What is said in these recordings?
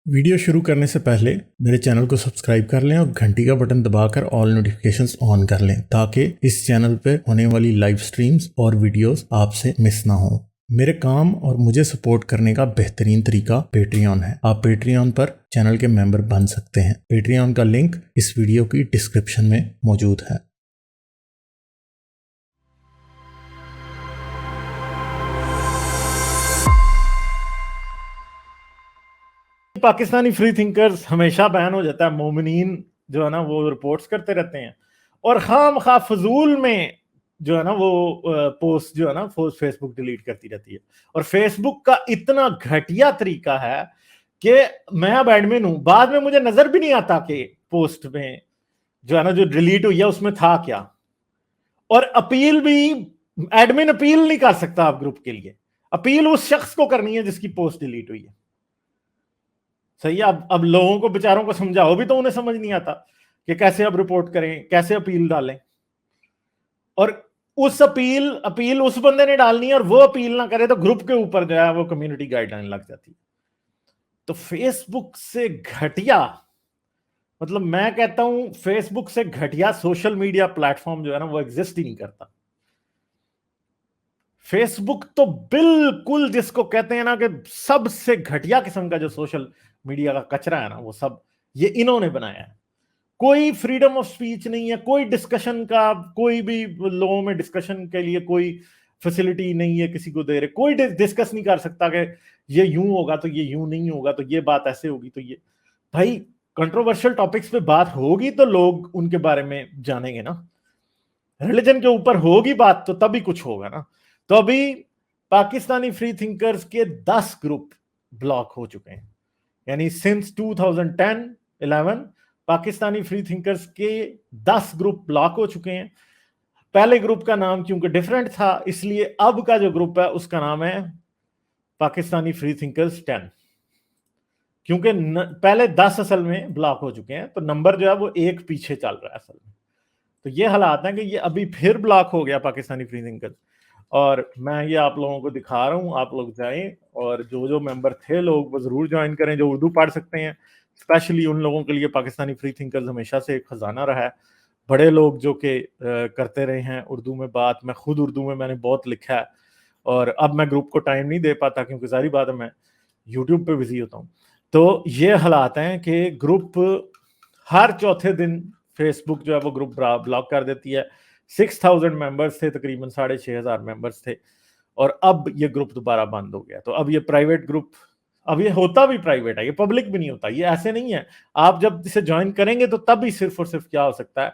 Video शुरू करने से पहले मेरे चैनल को सब्सक्राइब कर लें और घंटी का बटन दबाकर ऑल नोटिफिकेशंस ऑन कर लें ताकि इस चैनल पर होने वाली लाइव स्ट्रीम्स और वीडियोस आपसे मिस ना हो। मेरे काम और मुझे सपोर्ट करने का बेहतरीन तरीका पेट्रियन है। आप पेट्रियन पर चैनल के मेंबर बन सकते हैं। पेट्रियन का लिंक इस वीडियो की डिस्क्रिप्शन में मौजूद है। पाकिस्तानी फ्री थिंकर्स हमेशा बैन हो जाता है। मोमिनीन जो है ना वो रिपोर्ट्स करते रहते हैं और खाम फजूल में जो है ना वो पोस्ट जो है ना फेसबुक डिलीट करती रहती है। और फेसबुक का इतना घटिया तरीका है कि मैं अब एडमिन हूं, बाद में मुझे नजर भी नहीं आता कि पोस्ट में जो है ना जो डिलीट हुई है उसमें था क्या। और अपील भी एडमिन अपील नहीं कर सकता आप ग्रुप के लिए। अपील उस शख्स को करनी है जिसकी पोस्ट डिलीट हुई है। सही है। अब लोगों को बेचारों को समझाओ भी तो उन्हें समझ नहीं आता कि कैसे अब रिपोर्ट करें, कैसे अपील डालें। और उस अपील उस बंदे ने डालनी है और वो अपील ना करे तो ग्रुप के ऊपर जो है वो कम्युनिटी गाइडलाइन लग जाती है। तो फेसबुक से घटिया, मतलब मैं कहता हूं फेसबुक से घटिया सोशल मीडिया प्लेटफॉर्म जो है ना वो एग्जिस्ट ही नहीं करता। फेसबुक तो बिल्कुल जिसको कहते हैं ना कि सबसे घटिया किस्म का जो सोशल मीडिया का कचरा है ना वो सब ये इन्होंने बनाया है। कोई फ्रीडम ऑफ स्पीच नहीं है, कोई डिस्कशन का, कोई भी लोगों में डिस्कशन के लिए कोई फैसिलिटी नहीं है किसी को दे रहे। कोई डिस्कस नहीं कर सकता कि ये यूं होगा तो ये यूं नहीं होगा, तो ये बात ऐसे होगी तो ये। भाई कंट्रोवर्शियल टॉपिक्स पे बात होगी तो लोग उनके बारे में जानेंगे ना। रिलीजन के ऊपर होगी बात तो तभी कुछ होगा ना। तो अभी पाकिस्तानी फ्री थिंकर्स के 10 ग्रुप ब्लॉक हो चुके हैं। यानी सिंस 2010-11 पाकिस्तानी फ्री थिंकर्स के 10 ग्रुप ब्लॉक हो चुके हैं। पहले ग्रुप का नाम क्योंकि डिफरेंट था इसलिए अब का जो ग्रुप है उसका नाम है पाकिस्तानी फ्री थिंकर्स 10। क्योंकि पहले 10 असल में ब्लॉक हो चुके हैं तो नंबर जो है वो एक पीछे चल रहा है असल में। तो ये हालात हैं कि ये अभी फिर ब्लॉक हो गया पाकिस्तानी फ्री थिंकर्स। और मैं ये आप लोगों को दिखा रहा हूं, आप लोग जाएं और जो जो मेंबर थे लोग वो जरूर ज्वाइन करें जो उर्दू पढ़ सकते हैं। स्पेशली उन लोगों के लिए पाकिस्तानी फ्री थिंकर्स हमेशा से एक खजाना रहा है। बड़े लोग जो कि करते रहे हैं उर्दू में बात। मैं खुद उर्दू में मैंने बहुत लिखा है और अब मैं ग्रुप को टाइम नहीं दे पाता क्योंकि सारी बात है मैं यूट्यूब पे बिजी होता हूँ। तो ये हालात हैं कि ग्रुप हर चौथे दिन फेसबुक जो है वो ग्रुप ब्लॉक कर देती है। 6000 मेंबर्स थे, तकरीबन 6500 मेंबर्स थे और अब ये ग्रुप दोबारा बंद हो गया। तो अब ये प्राइवेट ग्रुप, अब ये होता भी प्राइवेट है, ये पब्लिक भी नहीं होता। ये ऐसे नहीं है आप जब इसे ज्वाइन करेंगे तो तब ही सिर्फ और सिर्फ क्या हो सकता है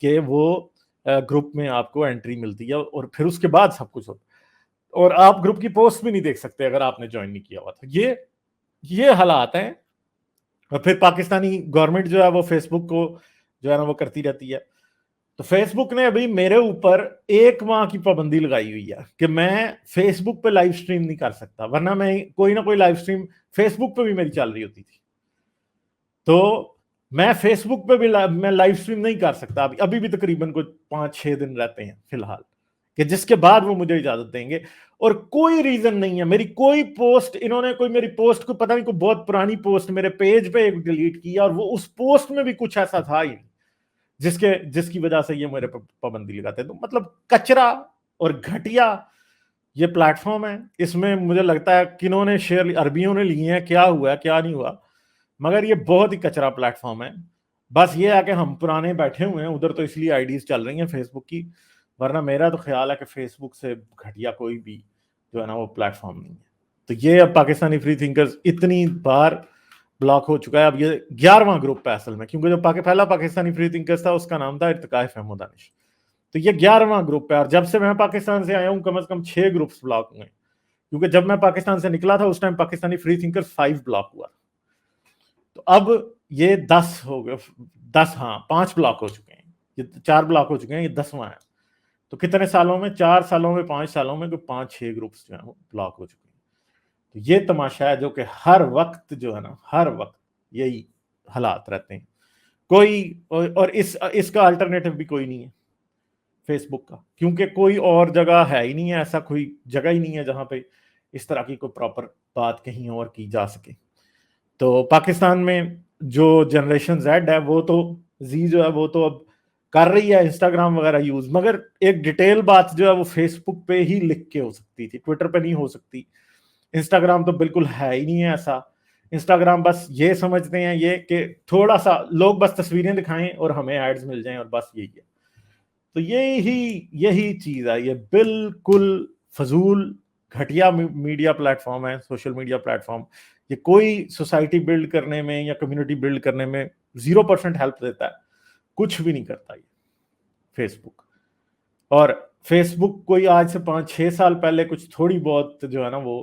कि वो ग्रुप में आपको एंट्री मिलती है और फिर उसके बाद सब कुछ होता है। और आप ग्रुप की पोस्ट भी नहीं देख सकते अगर आपने ज्वाइन नहीं किया हुआ। तो ये हालात हैं। और फिर पाकिस्तानी गवर्नमेंट जो है वो फेसबुक को जो है ना वो करती रहती है। तो फेसबुक ने अभी मेरे ऊपर 1 माह की पाबंदी लगाई हुई है कि मैं फेसबुक पे लाइव स्ट्रीम नहीं कर सकता, वरना मैं कोई ना कोई लाइव स्ट्रीम फेसबुक पे भी मेरी चल रही होती थी। तो मैं फेसबुक पे भी मैं लाइव स्ट्रीम नहीं कर सकता। अभी भी तकरीबन कुछ 5-6 दिन रहते हैं फिलहाल कि जिसके बाद वो मुझे इजाजत देंगे। और कोई रीजन नहीं है, मेरी कोई पोस्ट, इन्होंने कोई मेरी पोस्ट को पता नहीं कोई बहुत पुरानी पोस्ट मेरे पेज पे एक डिलीट किया और वो उस पोस्ट में भी कुछ ऐसा था ही जिसकी वजह से ये मेरे पर पाबंदी लगाते हैं। तो मतलब कचरा और घटिया ये प्लेटफॉर्म है। इसमें मुझे लगता है किन्होंने शेयर अरबियों ने लिए हैं, क्या हुआ क्या नहीं हुआ, मगर ये बहुत ही कचरा प्लेटफॉर्म है। बस ये है कि हम पुराने बैठे हुए हैं उधर तो इसलिए आईडीज चल रही हैं फेसबुक की, वरना मेरा तो ख्याल है कि फेसबुक से घटिया कोई भी जो है ना वो प्लेटफॉर्म नहीं है। तो ये अब पाकिस्तानी फ्री थिंकर्स इतनी बार ब्लॉक हो चुका है। अब ये 11वां ग्रुप है असल में, क्योंकि जो पहला पाकिस्तानी फ्री थिंकर्स था उसका नाम था इर्तिकाए फहम दानिश। तो ये 11वां ग्रुप है और जब से मैं पाकिस्तान से आया हूँ कम से कम 6 ग्रुप्स ब्लॉक हुए। क्योंकि जब मैं पाकिस्तान से निकला था उस time Pakistani free thinkers 5 block हुआ। तो अब ये 10 हो गए, 10, हाँ 5 ब्लॉक हो चुके हैं, ये 4 ब्लॉक हो चुके हैं, ये 10वां है। तो कितने सालों में, 4 सालों में, 5 सालों में 5-6 ग्रुप्स जो है वो ब्लॉक हो चुके हैं। तो ये तमाशा है जो कि हर वक्त जो है ना, हर वक्त यही हालात रहते हैं। कोई और इसका अल्टरनेटिव भी कोई नहीं है फेसबुक का, क्योंकि कोई और जगह है ही नहीं है, ऐसा कोई जगह ही नहीं है जहां पे इस तरह की कोई प्रॉपर बात कहीं और की जा सके। तो पाकिस्तान में जो जनरेशन Z है वो तो जी जो है वो तो अब कर रही है इंस्टाग्राम वगैरह यूज, मगर एक डिटेल बात जो है वो फेसबुक पे ही लिख के हो सकती थी, ट्विटर पे नहीं हो सकती। इंस्टाग्राम तो बिल्कुल है ही नहीं है ऐसा। इंस्टाग्राम बस ये समझते हैं ये कि थोड़ा सा लोग बस तस्वीरें दिखाएं और हमें एड्स मिल जाएं और बस यही है। तो यही चीज है, ये बिल्कुल फजूल घटिया मीडिया प्लेटफॉर्म है, सोशल मीडिया प्लेटफॉर्म। ये कोई सोसाइटी बिल्ड करने में या कम्युनिटी बिल्ड करने में 0% हेल्प देता है, कुछ भी नहीं करता ये फेसबुक। और फेसबुक कोई आज से 5-6 साल पहले कुछ थोड़ी बहुत जो है ना वो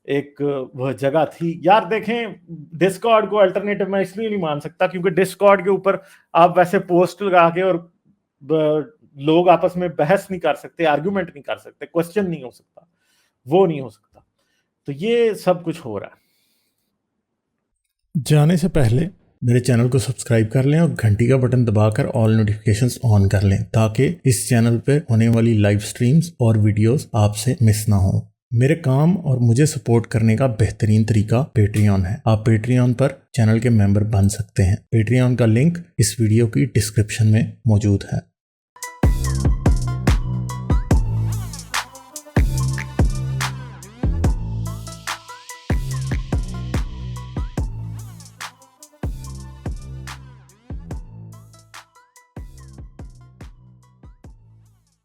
एक वह जगह थी यार। देखें, डिस्कॉर्ड को अल्टरनेटिव मैं इसलिए नहीं मान सकता क्योंकि डिस्कॉर्ड के ऊपर आप वैसे पोस्ट लगा के और लोग आपस में बहस नहीं कर सकते, आर्गुमेंट नहीं कर सकते, क्वेश्चन नहीं हो सकता, वो नहीं हो सकता। तो ये सब कुछ हो रहा है। जाने से पहले मेरे चैनल को सब्सक्राइब कर लें और घंटी का बटन दबाकर ऑल नोटिफिकेशंस ऑन कर लें ताकि इस चैनल पे होने वाली लाइव स्ट्रीम्स और वीडियोस आपसे मिस ना हो। मेरे काम और मुझे सपोर्ट करने का बेहतरीन तरीका पेट्रियन है। आप पेट्रियन पर चैनल के मेंबर बन सकते हैं। पेट्रियन का लिंक इस वीडियो की डिस्क्रिप्शन में मौजूद है।